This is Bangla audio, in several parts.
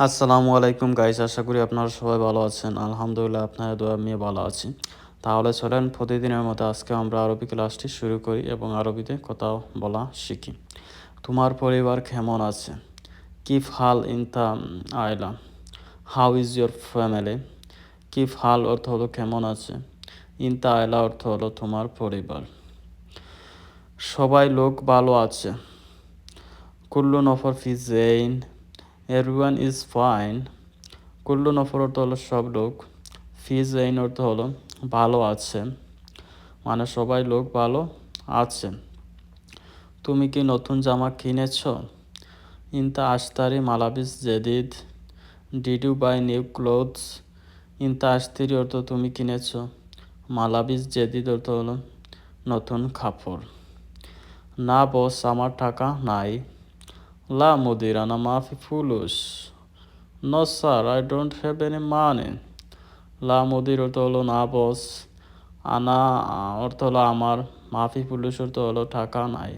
আসসালামু আলাইকুম গাইস, আশা করি আপনারা সবাই ভালো আছেন। আলহামদুলিল্লাহ, আপনাদের দোয়া নিয়ে ভালো আছি। তাহলে চলেন প্রতিদিনের মতো আজকে আমরা আরবি ক্লাসটি শুরু করি এবং আরবিতে কথা বলা শিখি। তোমার পরিবার কেমন আছে? কিফ হাল ইনতা আয়লা, হাউ ইজ ইয়োর ফ্যামিলি। কিফ হাল অর্থ হলো কেমন আছে, ইনতা আয়লা অর্থ হলো তোমার পরিবার। সবাই লোক ভালো আছে। কুল্লু নফর ফি জেইন, এভরিওয়ান ইজ ফাইন। কুল্লু নফর অর্থ হলো সব লোক, ফিজ এইন অর্থ হলো ভালো আছে, মানে সবাই লোক ভালো আছে। তুমি কি নতুন জামা কিনেছ? ইনতা আশতারি মালাবিস জেদিদ, did you buy new clothes. ইনতা আশতারি অর্থ তুমি কিনেছ, মালাবিস জেদিদ অর্থ হলো নতুন কাপড়। না বস, আমার টাকা নাই। লা মুদিরানা মাফি ফুলুস, no sir I don't have any money. লা মুদির অর্থ হলো না বস, আনা অর্থ হলো আমার, মাফি পুলিশ অর্থ হলো টাকা নাই।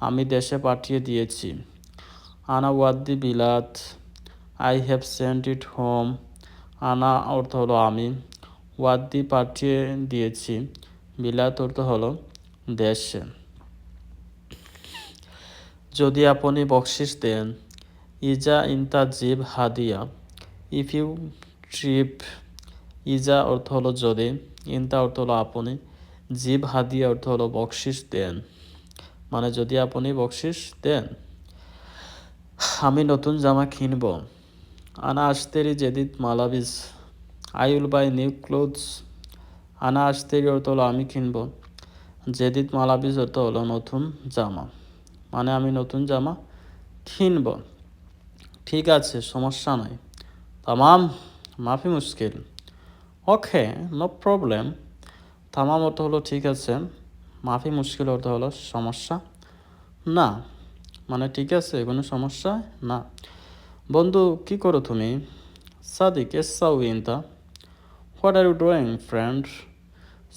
আমি দেশে পাঠিয়ে দিয়েছি। আনা ওয়াদ্দি বিলাত, I have sent it home. আনা অর্থ হলো আমি, ওয়াদ্দি পাঠিয়ে দিয়েছি, বিলাত অর্থ হলো দেশে। যদি আপনি বকশিস দেন, ইজা ইনতা জিব হাদিয়া, ইফ ইউ ট্রিপ। ইজা অর্থ হলো যদি, ইনতা অর্থ হলো আপনি, জিব হাদিয়া অর্থ হলো বকশিস দেন, মানে যদি আপনি বকশিস দেন। আমি নতুন জামা কিনব। আনা আশতেরি জেদিদ মালাবিস, I will buy new clothes. আনা আশতেরি অর্থ হলো আমি কিনব, জেদিদ মালাবিস অর্থ হলো নতুন জামা, মানে আমি নতুন জামা কিনব। ঠিক আছে, সমস্যা নাই। তামাম, মাফি মুশকিল। ওকে, নো প্রবলেম। তামাম অর্থ হলো ঠিক আছে, মাফি মুশকিল অর্থ হলো সমস্যা না, মানে ঠিক আছে, কোনো সমস্যা না। বন্ধু, কি করো তুমি? সাদিক এসাউ ইনতা, what are you doing friend.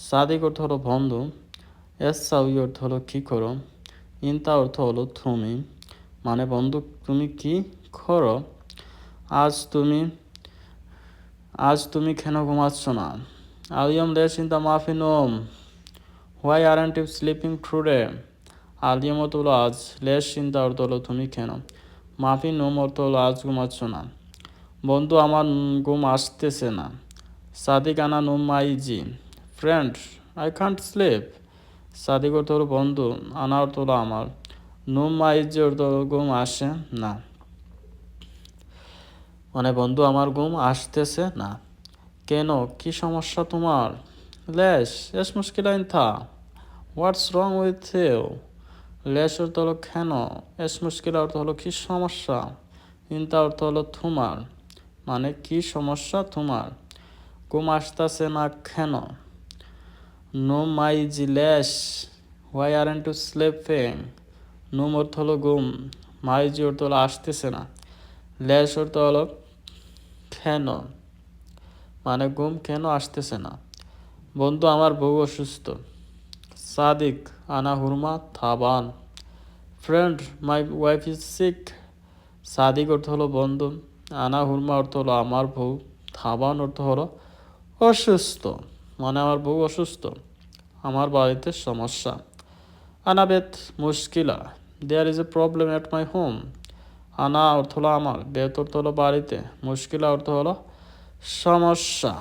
সাদিক অর্থ হলো বন্ধু, এসাউ অর্থ হলো কি করো, ইনতা অর্থ হলো তুমি, মানে বন্ধু তুমি কি করো। আজ তুমি আজ তুমি কেন ঘুমাচ্ছ না? আলিয়াম লেস ইন দ্য মাফি নোম, why aren't you sleeping today. আলিয়াম অর্থ হলো আজ, লেস চিন্তা অর্থ হলো তুমি কেন, মাফি নোম অর্থ হলো আজ ঘুমাচ্ছ না। বন্ধু, আমার ঘুম আসতেছে না। সাদিক আনা নোম আই জি, ফ্রেন্ড আই কান্ট স্লিপ। সাদিক অর্থ হলো বন্ধু, আনা অর্থ হলো আমার, নোম আই জি অর্থ হলো ঘুম আসে না, মানে বন্ধু আমার ঘুম আসতেছে না। কেন, কি সমস্যা তোমার? লেশ এস মুশকিলাইন থা, হোয়াটস রং উইথ ইউ। লেশ অর্থ হলো কেন, এস মুশকিল অর্থ হলো কি সমস্যা, ইনতা অর্থ হলো তোমার, মানে কি সমস্যা তোমার। ঘুম আসতেছে না কেন? নো মাই জি লেশ, হোয়াই আরন্ট টু স্লিপিং। নুম অর্থ হলো ঘুম, মাই জি অর্থ হলো আসতেছে না, লেশ অর্থ হলো কেন, মানে ঘুম কেন আসতেছে না। বন্ধু, আমার বউ অসুস্থ। সাদিক আনা হুরমা থাবান, friend my wife is sick. সাদিক অর্থ হলো বন্ধু, আনা হুরমা অর্থ হলো আমার বউ, থাবান অর্থ হলো অসুস্থ, মানে আমার বউ অসুস্থ, আমার বাড়িতে সমস্যা। আনা বেত মুশকিলা, there is a problem at my home. আনা অর্থ হলো আমার, বেত অর্থ হলো বাড়িতে, মুশকিলা অর্থ হলো সমস্যা।